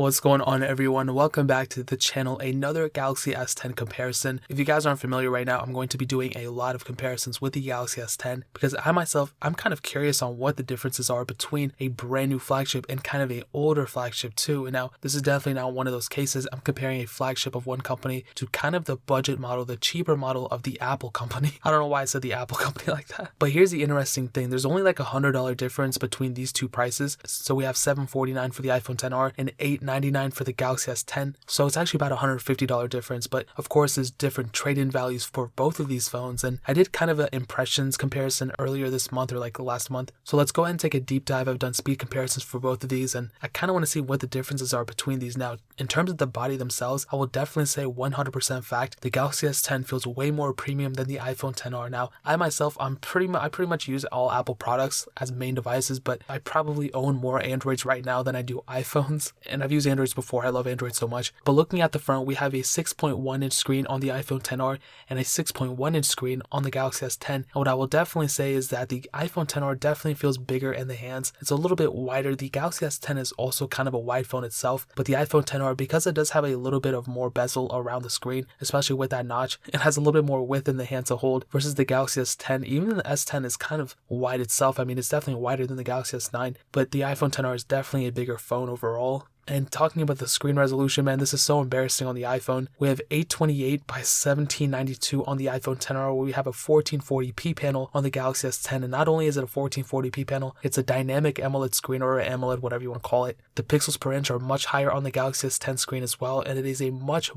What's going on, everyone? Welcome back to the channel. Another Galaxy S10 comparison. If you guys aren't familiar right now, I'm going to be doing a lot of comparisons with the Galaxy S10 because I'm kind of curious on what the differences are between a brand new flagship and kind of a older flagship too. And now this is definitely not one of those cases. I'm comparing a flagship of one company to kind of the budget model, the cheaper model of the Apple company. I don't know why I said the Apple company like that. But here's the interesting thing. There's only like $100 difference between these two prices. So we have $749 for the iPhone XR and $899 for the Galaxy S10. So it's actually about $150 difference. But of course, there's different trade-in values for both of these phones. And I did kind of an impressions comparison earlier this month or like last month. So let's go ahead and take a deep dive. I've done speed comparisons for both of these, and I kind of want to see what the differences are between these. Now, in terms of the body themselves, I will definitely say 100% fact, the Galaxy S10 feels way more premium than the iPhone XR. Now, I myself, I pretty much use all Apple products as main devices, but I probably own more Androids right now than I do iPhones. And I've used Androids before. I love Android so much. But looking at the front, we have a 6.1 inch screen on the iPhone XR and a 6.1 inch screen on the Galaxy S10. And what I will definitely say is that the iPhone XR definitely feels bigger in the hands. It's a little bit wider. The Galaxy S10 is also kind of a wide phone itself, but the iPhone XR, because it does have a little bit of more bezel around the screen, especially with that notch, it has a little bit more width in the hand to hold versus the Galaxy S10. Even the S10 is kind of wide itself. I mean, it's definitely wider than the Galaxy S9, but the iPhone XR is definitely a bigger phone overall. And talking about the screen resolution, man, this is so embarrassing on the iPhone. We have 828 by 1792 on the iPhone XR, where we have a 1440p panel on the Galaxy S10. And not only is it a 1440p panel, it's a dynamic AMOLED screen, or AMOLED, whatever you want to call it. The pixels per inch are much higher on the Galaxy S10 screen as well, and it is a much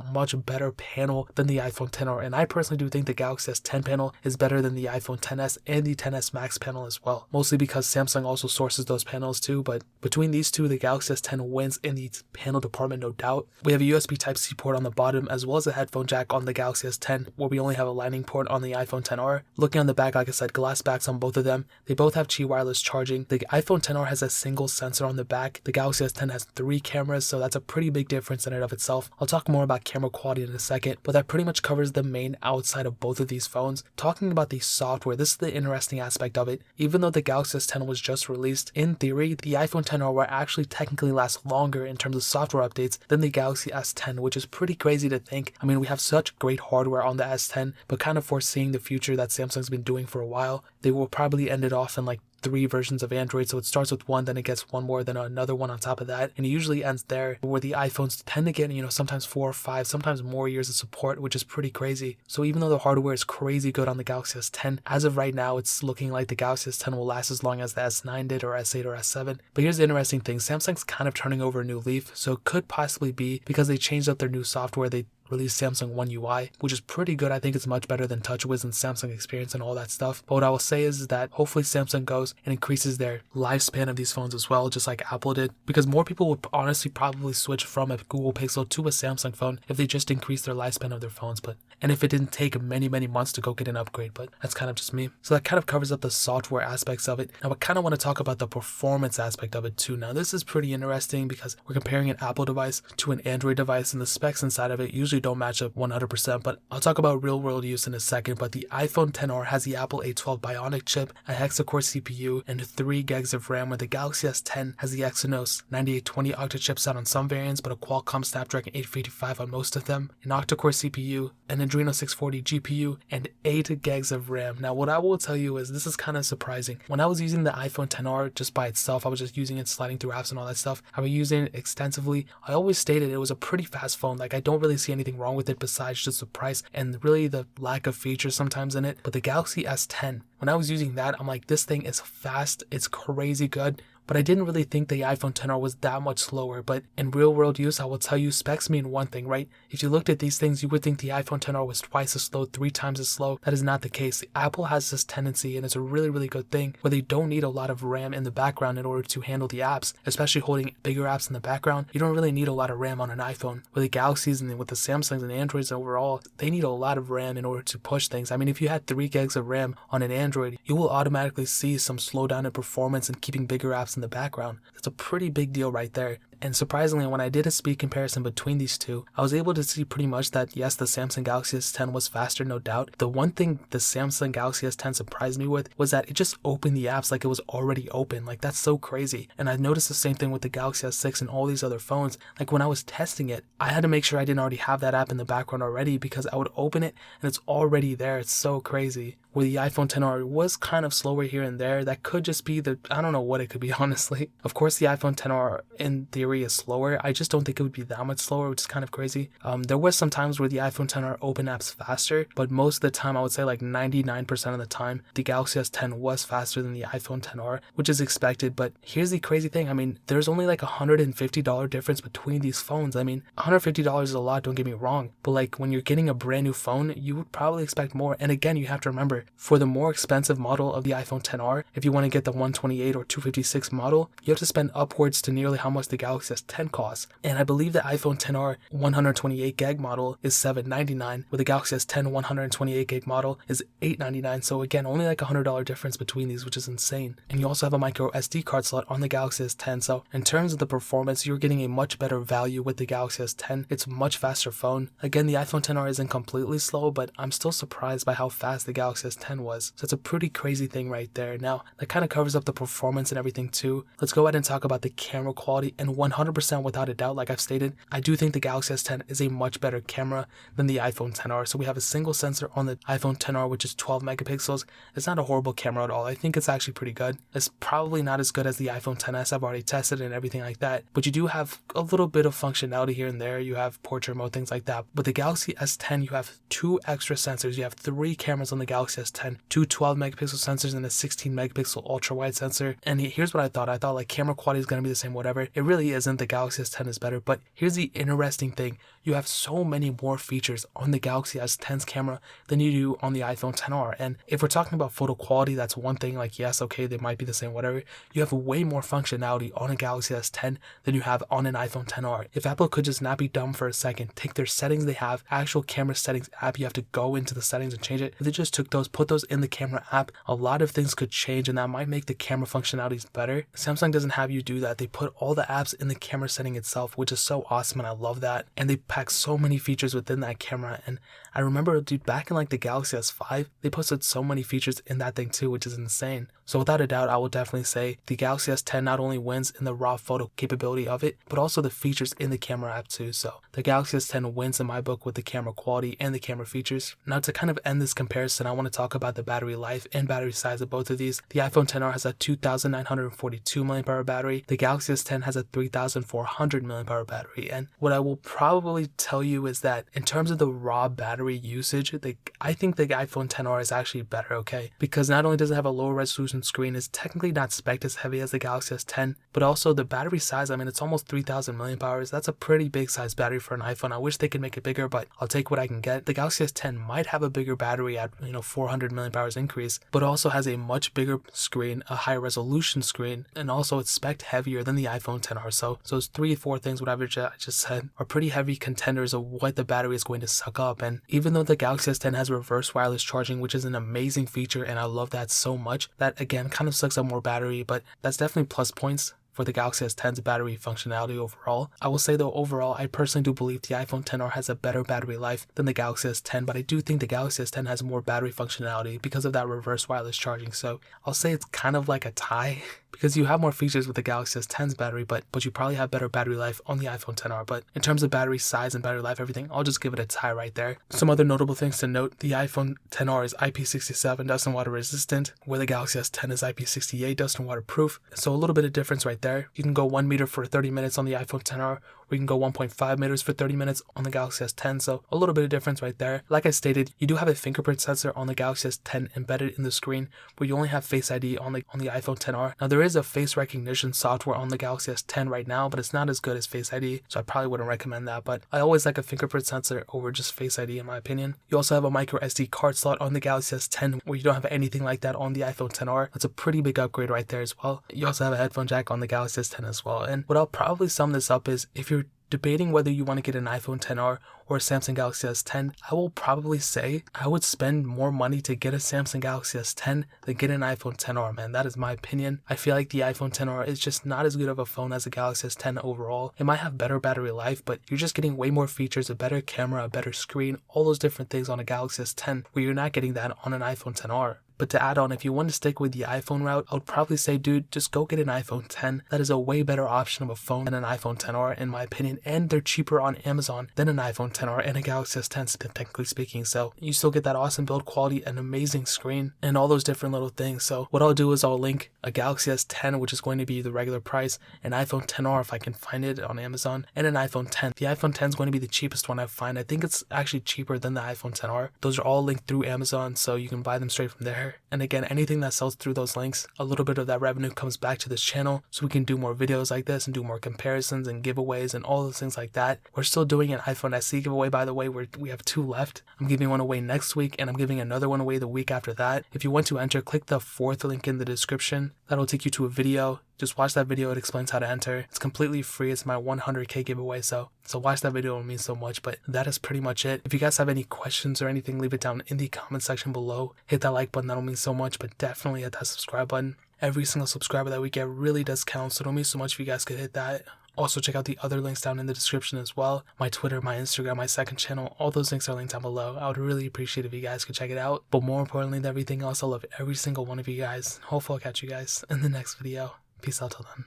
better panel than the iPhone XR. And I personally do think the Galaxy S10 panel is better than the iPhone XS and the XS Max panel as well. Mostly because Samsung also sources those panels too, but between these two, the Galaxy S10 wins in the panel department, no doubt. We have a USB Type-C port on the bottom, as well as a headphone jack on the Galaxy S10, where we only have a lightning port on the iPhone XR. Looking on the back, like I said, glass backs on both of them. They both have Qi wireless charging. The iPhone XR has a single sensor on the back. The Galaxy S10 has 3 cameras, so that's a pretty big difference in and of itself. I'll talk more about camera quality in a second, but that pretty much covers the main outside of both of these phones. Talking about the software, this is the interesting aspect of it. Even though the Galaxy S10 was just released, in theory, the iPhone XR will actually technically last longer in terms of software updates than the Galaxy S10, which is pretty crazy to think. I mean, we have such great hardware on the S10, but kind of foreseeing the future that Samsung's been doing for a while, they will probably end it off in like 3 versions of Android. So it starts with one, then it gets one more, then another one on top of that, and it usually ends there, where the iPhones tend to get, sometimes 4 or 5, sometimes more years of support, which is pretty crazy. So even though the hardware is crazy good on the Galaxy S10, as of right now, it's looking like the Galaxy S10 will last as long as the S9 did, or S8 or S7. But here's the interesting thing. Samsung's kind of turning over a new leaf, so it could possibly be because they changed up their new software. They released Samsung One UI, which is pretty good. I think it's much better than TouchWiz and Samsung Experience and all that stuff. But what I will say is that hopefully Samsung goes and increases their lifespan of these phones as well, just like Apple did, because more people would honestly probably switch from a Google Pixel to a Samsung phone if they just increased their lifespan of their phones. And if it didn't take many months to go get an upgrade, but that's kind of just me. So that kind of covers up the software aspects of it. Now I kind of want to talk about the performance aspect of it too. Now this is pretty interesting because we're comparing an Apple device to an Android device, and the specs inside of it usually don't match up 100%, but I'll talk about real world use in a second. But the iPhone XR has the Apple A12 Bionic chip, a hexa-core CPU, and 3 gigs of RAM, where the Galaxy S10 has the Exynos 9820 octa chipset on some variants, but a Qualcomm Snapdragon 855 on most of them, an octa-core CPU, an Adreno 640 GPU, and 8 gigs of RAM. Now what I will tell you is this is kind of surprising. When I was using the iPhone XR just by itself, I was just using it, sliding through apps and all that stuff. I was using it extensively. I always stated it was a pretty fast phone. Like, I don't really see anything wrong with it besides just the price and really the lack of features sometimes in it. But the Galaxy S10, when I was using that, I'm like, this thing is fast, it's crazy good. But I didn't really think the iPhone XR was that much slower. But in real world use, I will tell you, specs mean one thing, right? If you looked at these things, you would think the iPhone XR was twice as slow, 3 times as slow. That is not the case. Apple has this tendency, and it's a really good thing, where they don't need a lot of RAM in the background in order to handle the apps, especially holding bigger apps in the background. You don't really need a lot of RAM on an iPhone. With the Galaxies and with the Samsungs and Androids overall, they need a lot of RAM in order to push things. I mean, if you had 3 gigs of RAM on an Android, you will automatically see some slowdown in performance and keeping bigger apps in the background. That's a pretty big deal right there. And surprisingly, when I did a speed comparison between these two, I was able to see pretty much that yes, the Samsung Galaxy S10 was faster, no doubt. The one thing the Samsung Galaxy S10 surprised me with was that it just opened the apps like it was already open. Like, that's so crazy. And I noticed the same thing with the Galaxy S6 and all these other phones. Like, when I was testing it, I had to make sure I didn't already have that app in the background already, because I would open it and it's already there. It's so crazy. Where the iPhone XR was kind of slower here and there, that could just be I don't know what it could be, honestly. Of course, the iPhone XR in theory is slower. I just don't think it would be that much slower, which is kind of crazy. There was some times where the iPhone XR opened apps faster, but most of the time, I would say like 99% of the time, the Galaxy S10 was faster than the iPhone XR, which is expected. But here's the crazy thing. I mean, there's only like $150 difference between these phones. I mean, $150 is a lot, don't get me wrong, but like when you're getting a brand new phone, you would probably expect more. And again, you have to remember, for the more expensive model of the iPhone XR, if you want to get the 128 or 256 model, you have to spend upwards to nearly how much the Galaxy S10 costs. And I believe the iPhone XR 128 gig model is $799, where the Galaxy S10 128 gig model is $899. So again, only like $100 difference between these, which is insane. And you also have a micro SD card slot on the Galaxy S10. So in terms of the performance, you're getting a much better value with the Galaxy S10. It's a much faster phone. Again, the iPhone XR isn't completely slow, but I'm still surprised by how fast the Galaxy S10 was. So it's a pretty crazy thing right there. Now, that kind of covers up the performance and everything too. Let's go ahead and talk about the camera quality. And 100% without a doubt, like I've stated, I do think the Galaxy S10 is a much better camera than the iPhone XR. So we have a single sensor on the iPhone XR, which is 12 megapixels. It's not a horrible camera at all. I think it's actually pretty good. It's probably not as good as the iPhone XS. I've already tested it and everything like that. But you do have a little bit of functionality here and there. You have portrait mode, things like that. But the Galaxy S10, you have 2 extra sensors. You have 3 cameras on the Galaxy S10, 2 12 megapixel sensors and a 16 megapixel ultra wide sensor. And here's what I thought like camera quality is going to be the same, whatever. It really isn't. The Galaxy S10 is better. But here's the interesting thing. You have so many more features on the Galaxy S10's camera than you do on the iPhone XR. And if we're talking about photo quality, that's one thing. Like, yes, okay, they might be the same, whatever. You have way more functionality on a Galaxy S10 than you have on an iPhone XR. If Apple could just not be dumb for a second, take their settings they have, actual camera settings app, you have to go into the settings and change it. If they just took those, put those in the camera app, a lot of things could change, and that might make the camera functionalities better. Samsung doesn't have you do that. They put all the apps in the camera setting itself, which is so awesome, and I love that. And they pack so many features within that camera. And I remember, dude, back in like the Galaxy S5, they posted so many features in that thing too, which is insane. So without a doubt, I will definitely say the Galaxy S10 not only wins in the raw photo capability of it, but also the features in the camera app too. So the Galaxy S10 wins in my book with the camera quality and the camera features. Now, to kind of end this comparison, I want to talk about the battery life and battery size of both of these. The iPhone XR has a 2,942 mAh battery. The Galaxy S10 has a 3,400 mAh battery. And what I will probably tell you is that in terms of the raw battery usage, I think the iPhone XR is actually better, okay? Because not only does it have a lower resolution screen, it's technically not spec'd as heavy as the Galaxy S10, but also the battery size, I mean, it's almost 3,000 mAh. That's a pretty big size battery for an iPhone. I wish they could make it bigger, but I'll take what I can get. The Galaxy S10 might have a bigger battery at 400 mAh increase, but also has a much bigger screen, a high resolution screen, and also it's spec'd heavier than the iPhone XR. So those 3-4 things, whatever I just said, are pretty heavy contenders of what the battery is going to suck up. And even though the Galaxy S10 has reverse wireless charging, which is an amazing feature, and I love that so much, that again kind of sucks up more battery, but that's definitely plus points for the Galaxy S10's battery functionality overall. I will say though, overall, I personally do believe the iPhone XR has a better battery life than the Galaxy S10, but I do think the Galaxy S10 has more battery functionality because of that reverse wireless charging. So I'll say it's kind of like a tie, because you have more features with the Galaxy S10's battery, but you probably have better battery life on the iPhone XR. But in terms of battery size and battery life, everything, I'll just give it a tie right there. Some other notable things to note: the iPhone XR is IP67 dust and water resistant, where the Galaxy S10 is IP68 dust and waterproof. So a little bit of difference right there. You can go 1 meter for 30 minutes on the iPhone XR, or you can go 1.5 meters for 30 minutes on the Galaxy S10, so a little bit of difference right there. Like I stated, you do have a fingerprint sensor on the Galaxy S10 embedded in the screen, where you only have Face ID on the iPhone XR. Now, there is a face recognition software on the Galaxy S10 right now, but it's not as good as Face ID, so I probably wouldn't recommend that, but I always like a fingerprint sensor over just Face ID in my opinion. You also have a micro SD card slot on the Galaxy S10, where you don't have anything like that on the iPhone XR. That's a pretty big upgrade right there as well. You also have a headphone jack on the Galaxy S10 as well. And what I'll probably sum this up is, if you're debating whether you want to get an iPhone XR or a Samsung Galaxy S10, I will probably say I would spend more money to get a Samsung Galaxy S10 than get an iPhone XR, man. That is my opinion. I feel like the iPhone XR is just not as good of a phone as the Galaxy S10 overall. It might have better battery life, but you're just getting way more features, a better camera, a better screen, all those different things on a Galaxy S10 where you're not getting that on an iPhone XR. But to add on, if you want to stick with the iPhone route, I would probably say, dude, just go get an iPhone X. That is a way better option of a phone than an iPhone XR in my opinion, and they're cheaper on Amazon than an iPhone XR and a Galaxy S10, technically speaking. So you still get that awesome build quality, an amazing screen, and all those different little things. So what I'll do is I'll link a Galaxy S10, which is going to be the regular price, an iPhone XR if I can find it on Amazon, and an iPhone X. The iPhone X is going to be the cheapest one I find. I think it's actually cheaper than the iPhone XR. Those are all linked through Amazon, so you can buy them straight from there. And again, anything that sells through those links, a little bit of that revenue comes back to this channel so we can do more videos like this and do more comparisons and giveaways and all those things like that. We're still doing an iPhone SE giveaway, by the way, where we have 2 left. I'm giving one away next week and I'm giving another one away the week after that. If you want to enter, click the 4th link in the description. That'll take you to a video. Just watch that video. It explains how to enter. It's completely free. It's my 100k giveaway. So watch that video. It means so much. But that is pretty much it. If you guys have any questions or anything, leave it down in the comment section below. Hit that like button. That'll mean so much. But definitely hit that subscribe button. Every single subscriber that we get really does count. So it'll mean so much if you guys could hit that. Also, check out the other links down in the description as well. My Twitter, my Instagram, my second channel, all those links are linked down below. I would really appreciate if you guys could check it out. But more importantly than everything else, I love every single one of you guys. Hopefully I'll catch you guys in the next video. Peace out till then.